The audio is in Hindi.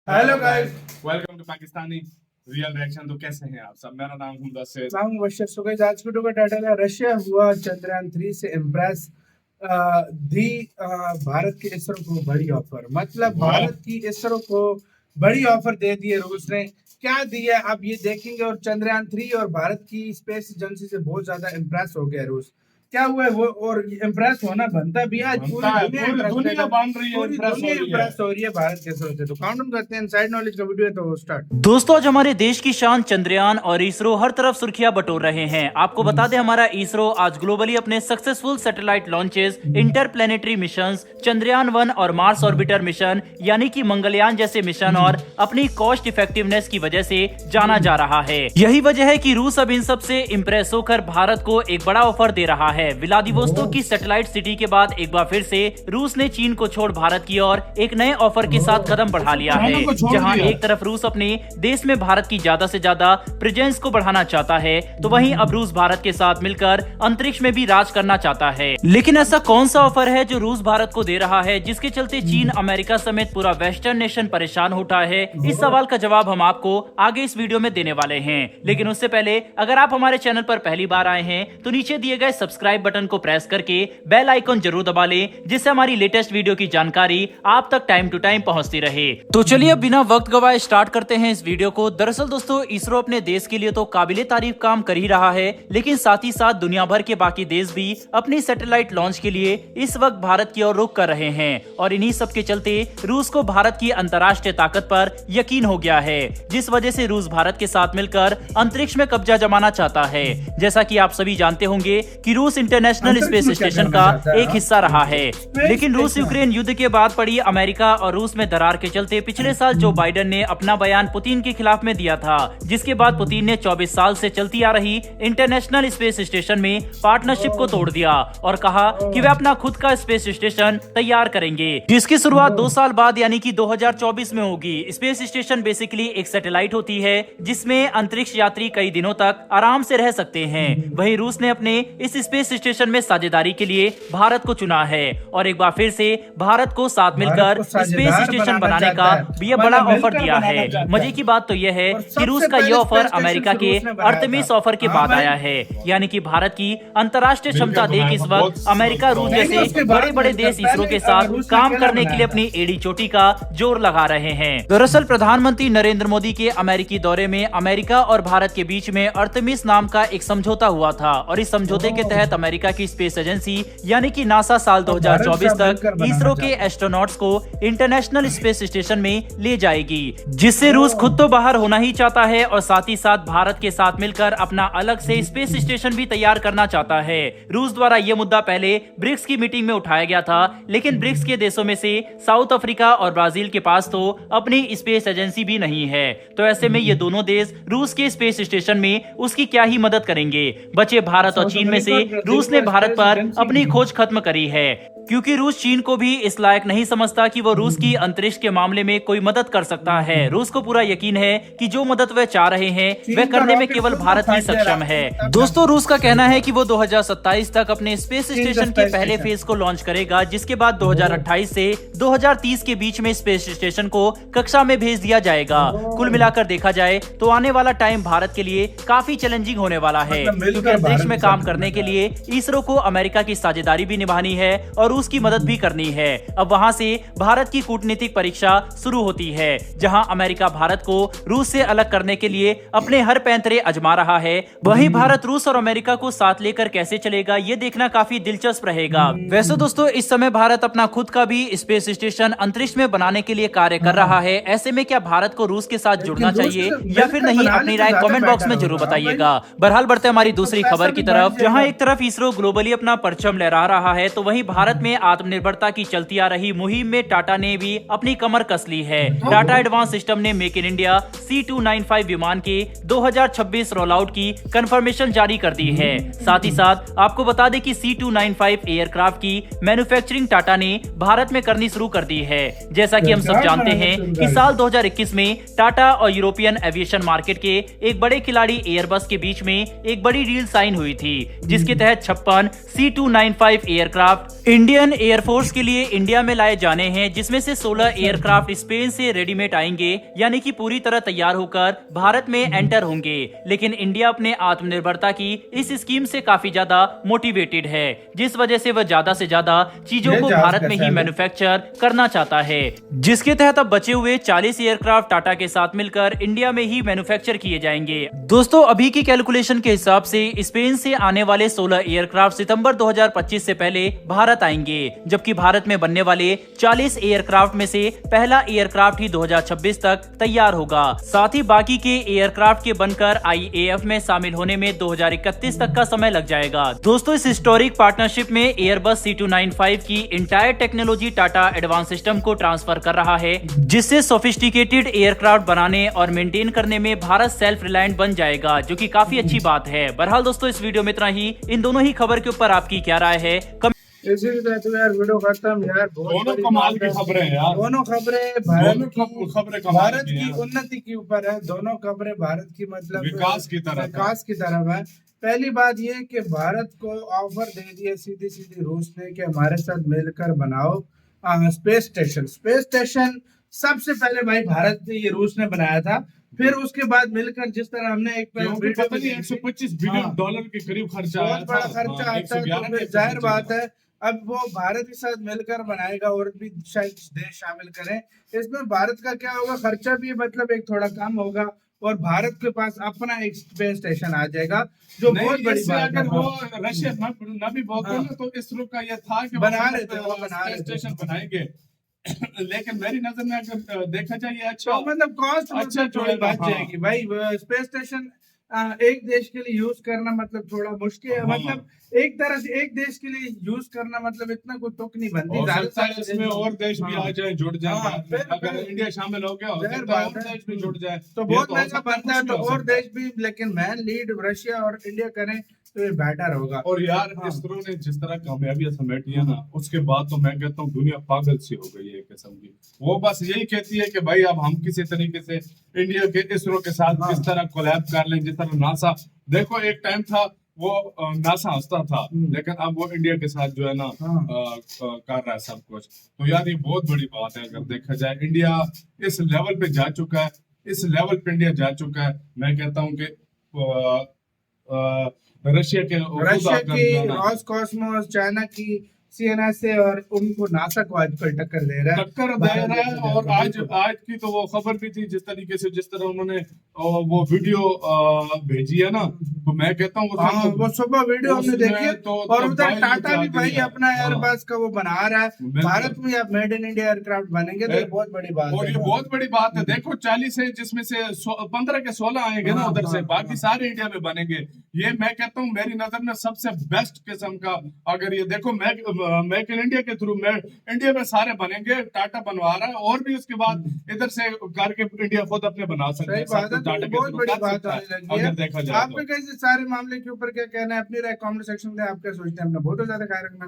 Hello guys, welcome to Pakistani real reaction. तो कैसे हैं आप सब? मेरा नाम हूं दशरथ। नाम बशर। सो गाइस, आज वीडियो का टाइटल है रशिया हुआ चंद्रयान 3 से इम्प्रेस, दी भारत की इसरो को बड़ी ऑफर। मतलब भारत की इसरो को बड़ी ऑफर दे दी है रूस ने। क्या दी है आप ये देखेंगे। और चंद्रयान 3 और भारत की स्पेस एजेंसी से बहुत ज्यादा इम्प्रेस हो गया रूस। क्या हुआ है वो, और इम्प्रेस होना बनता भी है। आज पूरी दुनिया बन रही है, इम्प्रेस हो रही है भारत के इसरो से। तो काउंट करते हैं, साइड नॉलेज का वीडियो है तो स्टार्ट। दोस्तों, आज हमारे देश की शान चंद्रयान और इसरो हर तरफ सुर्खियां बटोर रहे हैं। आपको बता दें, हमारा इसरो आज ग्लोबली अपने successful satellite launches, interplanetary missions, Chandrayaan 1 और मार्स ऑर्बिटर मिशन यानी कि मंगलयान जैसे मिशन और अपनी कॉस्ट इफेक्टिवनेस की वजह से जाना जा रहा है। यही वजह है कि रूस अब इन सब से इम्प्रेस होकर भारत को एक बड़ा ऑफर दे रहा है। व्लादिवोस्तोक की सैटेलाइट सिटी के बाद एक बार फिर से रूस ने चीन को छोड़ भारत की ओर एक नए ऑफर के साथ कदम बढ़ा लिया है। जहां एक तरफ रूस अपने देश में भारत की ज्यादा से ज्यादा प्रेजेंस को बढ़ाना चाहता है, तो वहीं अब रूस भारत के साथ मिलकर अंतरिक्ष में भी राज करना चाहता है। लेकिन ऐसा कौन सा ऑफर है जो रूस भारत को दे रहा है जिसके चलते चीन, अमेरिका समेत पूरा वेस्टर्न नेशन परेशान उठा है? इस सवाल का जवाब हम आपको आगे इस वीडियो में देने वाले हैं। लेकिन उससे पहले अगर आप हमारे चैनल पर पहली बार आए हैं तो नीचे दिए गए सब्सक्राइब बटन को प्रेस करके बेल आइकन जरूर दबा लें, जिससे हमारी लेटेस्ट वीडियो की जानकारी आप तक टाइम टू टाइम पहुंचती रहे। तो चलिए अब बिना वक्त गवाए स्टार्ट करते हैं इस वीडियो को। दरअसल दोस्तों, इसरो अपने देश के लिए तो काबिले तारीफ काम कर ही रहा है, लेकिन साथ ही साथ दुनिया भर के बाकी देश भी अपनी सैटेलाइट लॉन्च के लिए इस वक्त भारत की ओर रुख कर रहे हैं। और इन्हीं सब के चलते रूस को भारत की अंतर्राष्ट्रीय ताकत पर यकीन हो गया है, जिस वजह से रूस भारत के साथ मिलकर अंतरिक्ष में कब्जा जमाना चाहता है। जैसा कि आप सभी जानते होंगे कि रूस इंटरनेशनल स्पेस स्टेशन का एक हिस्सा रहा है, लेकिन रूस यूक्रेन युद्ध के बाद पड़ी अमेरिका और रूस में दरार के चलते पिछले साल जो बाइडेन ने अपना बयान पुतिन के खिलाफ में दिया था, जिसके बाद पुतिन ने 24 साल से चलती आ रही इंटरनेशनल स्पेस स्टेशन में पार्टनरशिप को तोड़ दिया और कहा कि वे अपना खुद का स्पेस स्टेशन तैयार करेंगे, जिसकी शुरुआत 2 साल बाद यानी कि 2024 में होगी। स्पेस स्टेशन बेसिकली एक सैटेलाइट होती है जिसमें अंतरिक्ष यात्री कई दिनों तक आराम से रह सकते हैं। वहीं रूस ने अपने इस स्पेस स्टेशन में साझेदारी के लिए भारत को चुना है और एक बार फिर से भारत को साथ मिलकर स्पेस स्टेशन बनाने का भी यह बड़ा ऑफर दिया है। मजे की बात तो यह है कि रूस का यह ऑफर अमेरिका के आर्टेमिस ऑफर के बाद आया है, यानी कि भारत की अंतर्राष्ट्रीय क्षमता देख इस वक्त अमेरिका, रूस जैसे बड़े बड़े देश इसरो के साथ काम करने के लिए अपनी एड़ी चोटी का जोर लगा रहे हैं। दरअसल प्रधानमंत्री नरेंद्र मोदी के अमेरिकी दौरे में अमेरिका और भारत के बीच में आर्टेमिस नाम का एक समझौता हुआ था और इस समझौते के तहत अमेरिका की स्पेस एजेंसी यानी कि नासा साल 2024 तक इसरो के एस्ट्रोनॉट्स को इंटरनेशनल स्पेस स्टेशन में ले जाएगी, जिससे रूस खुद तो बाहर होना ही चाहता है और साथ ही साथ भारत के साथ मिलकर अपना अलग से स्पेस स्टेशन भी तैयार करना चाहता है। रूस द्वारा यह मुद्दा पहले ब्रिक्स की मीटिंग में उठाया गया था, लेकिन ब्रिक्स के देशों में से साउथ अफ्रीका और ब्राजील के पास तो अपनी स्पेस एजेंसी भी नहीं है। तो ऐसे में ये दोनों देश रूस के स्पेस स्टेशन में उसकी क्या ही मदद करेंगे। बचे भारत और चीन में से रूस ने भारत पर अपनी खोज खत्म करी है, क्योंकि रूस चीन को भी इस लायक नहीं समझता कि वो रूस की अंतरिक्ष के मामले में कोई मदद कर सकता है। रूस को पूरा यकीन है कि जो मदद वे चाह रहे हैं वे करने में केवल भारत ही सक्षम है। दोस्तों, रूस का कहना है कि वो 2027 तक अपने स्पेस स्टेशन के पहले फेज को लॉन्च करेगा, जिसके बाद 2028 से 2030 के बीच में स्पेस स्टेशन को कक्षा में भेज दिया जाएगा। कुल मिलाकर देखा जाए तो आने वाला टाइम भारत के लिए काफी चैलेंजिंग होने वाला है, क्योंकि अंतरिक्ष में काम करने के लिए इसरो को अमेरिका की साझेदारी भी निभानी है और रूस की मदद भी करनी है। अब वहां से भारत की कूटनीतिक परीक्षा शुरू होती है, जहां अमेरिका भारत को रूस से अलग करने के लिए अपने हर पैंतरे आजमा रहा है। वहीं भारत रूस और अमेरिका को साथ लेकर कैसे चलेगा, ये देखना काफी दिलचस्प रहेगा। वैसे दोस्तों, इस समय भारत अपना खुद का भी स्पेस स्टेशन अंतरिक्ष में बनाने के लिए कार्य कर रहा है। ऐसे में क्या भारत को रूस के साथ जुड़ना चाहिए या फिर नहीं? अपनी राय कमेंट बॉक्स में जरूर बताइएगा। बहरहाल बढ़ते हमारी दूसरी खबर की तरफ, जहां एक तरफ इसरो ग्लोबली अपना परचम लहरा रहा है, तो वहीं भारत में आत्मनिर्भरता की चलती आ रही मुहिम में टाटा ने भी अपनी कमर कस ली है। टाटा एडवांस सिस्टम ने मेक इन इंडिया C295 विमान के 2026 रोल आउट की कंफर्मेशन जारी कर दी है। साथ ही साथ आपको बता दें कि C295 एयरक्राफ्ट की मैन्युफैक्चरिंग टाटा ने भारत में करनी शुरू कर दी है। जैसा कि हम सब जानते हैं कि साल 2021 में टाटा और यूरोपियन एविएशन मार्केट के एक बड़े खिलाड़ी एयरबस के बीच में एक बड़ी डील साइन हुई थी, जिसके तहत F-56 C-295 aircraft Indian air force के लिए इंडिया में लाए जाने हैं, जिसमें से 16 एयरक्राफ्ट स्पेन से रेडीमेड आएंगे, यानी कि पूरी तरह तैयार होकर भारत में एंटर होंगे। लेकिन इंडिया अपने आत्मनिर्भरता की इस स्कीम से काफी ज्यादा मोटिवेटेड है, जिस वजह से वह ज्यादा से ज्यादा चीजों को भारत में ही मैन्युफैक्चर करना चाहता है, जिसके तहत अब बचे हुए 40 एयरक्राफ्ट टाटा के साथ मिलकर इंडिया में ही मैन्युफैक्चर किए जाएंगे। दोस्तों, अभी की कैलकुलेशन के हिसाब से स्पेन से आने वाले 16 एयरक्राफ्ट सितंबर 2025 से पहले भारत आएंगे, जबकि भारत में बनने वाले 40 एयरक्राफ्ट में से पहला एयरक्राफ्ट ही 2026 तक तैयार होगा। साथ ही बाकी के एयरक्राफ्ट के बनकर IAF में शामिल होने में 2031 तक का समय लग जाएगा। दोस्तों, इस हिस्टोरिक पार्टनरशिप में एयरबस C-295 की entire technology Tata advance system को ट्रांसफर कर रहा है, जिससे सोफिस्टिकेटेड एयरक्राफ्ट बनाने और मेंटेन करने में भारत सेल्फ रिलायंट बन जाएगा, जो कि काफी अच्छी बात है। बहरहाल दोस्तों, इस वीडियो में इतना ही। इन दोनों ही खबर के ऊपर आपकी क्या राय है? इसी तरह तो यार वीडियो खत्म यार। दोनों कमाल की खबरें हैं यार। दोनों खबरें भारत की उन्नति के ऊपर है। दोनों खबरें भारत की मतलब विकास की तरफ है। पहली बात ये कि भारत को ऑफर दे दिया सीधी सीधी रूस ने कि हमारे साथ मिलकर बनाओ स्पेस स्टेशन। सबसे पहले भाई भारत ने ये रूस ने बनाया था, फिर उसके बाद मिलकर जिस तरह हमने एक 125 बिलियन डॉलर के करीब खर्चा आया, बहुत बड़ा खर्चा आता है, तो फिर जाहिर बात है अब वो भारत के साथ मिलकर बनाएगा और भी शायद देश शामिल करें। इसमें भारत का क्या होगा, खर्चा भी मतलब एक थोड़ा कम होगा और भारत के पास अपना एक स्पेस स्टेशन आ जाएगा, जो बहुत बड़ी बात है। अगर वो रशिया न भी बोलते ना, तो इसरो का ये था कि बना लेते वो स्पेस स्टेशन बनाएंगे। लेकिन मेरी नजर में अगर देखा जाए ये अच्छा, तो मतलब कॉस्ट अच्छा थोड़ी बच जाएगी भाई। स्पेस स्टेशन एक देश के लिए यूज करना मतलब थोड़ा मुश्किल है, मतलब एक तरह से एक देश के लिए यूज करना मतलब इतना कोई तुक नहीं बनती। इसमें और देश भी आ जाए, जुड़ जाए। अगर इंडिया शामिल हो गया और देश भी जुड़ जाए तो बहुत महंगा बनता है, तो और देश भी, लेकिन मैन लीड रशिया और इंडिया करें तो ये बेटर होगा। और यार इसरो ने जिस तरह कामयाबियां समेटी है ना, उसके बाद तो मैं कहता हूँ दुनिया पागल सी हो गई है किस्म की। वो बस यही कहती है कि भाई अब हम किसी तरीके से इंडिया के इसरो के साथ किस तरह कोलैब कर लें। जिस तरह नासा, देखो एक टाइम था वो नासा हंसता था, लेकिन अब वो इंडिया के साथ जो है ना कर रहा है सब कुछ। तो यार ये बहुत बड़ी बात है। अगर देखा जाए इंडिया इस लेवल पे जा चुका है, मैं कहता हूँ कि रशिया की रॉसकॉस्मोस, चाइना की CNSA और उनको नासा को आजकल टक्कर दे रहा है। और आज की तो वो खबर भी थी, जिस तरीके से जिस तरह उन्होंने वो वीडियो भेजी है ना, तो मैं कहता हूँ वो सुबह वीडियो हमने देखी। और उधर टाटा भी भाई अपना एयरबस का वो बना रहा है। भारत में अब मेड इन इंडिया एयरक्राफ्ट बनेंगे, तो बहुत बड़ी बात है। और ये बहुत बड़ी बात है। देखो 40 है, जिसमें से 15 के 16 आएंगे ना उधर से, बाकी सारे इंडिया में बनेंगे। ये मैं कहता हूँ मेरी नजर में सबसे बेस्ट किस्म का। अगर ये देखो मेक इन इंडिया के थ्रू इंडिया में सारे बनेंगे, टाटा बनवा रहा है, और भी उसके बाद इधर से करके इंडिया खुद अपने बना सकते हैं। बहुत बड़ी बात होने लगी है। देखा जाए आपके कैसे सारे मामले के ऊपर क्या कहना है, अपनी राय कमेंट सेक्शन में आप क्या सोचते हैं? अपना बहुत ज्यादा ख्याल रखना।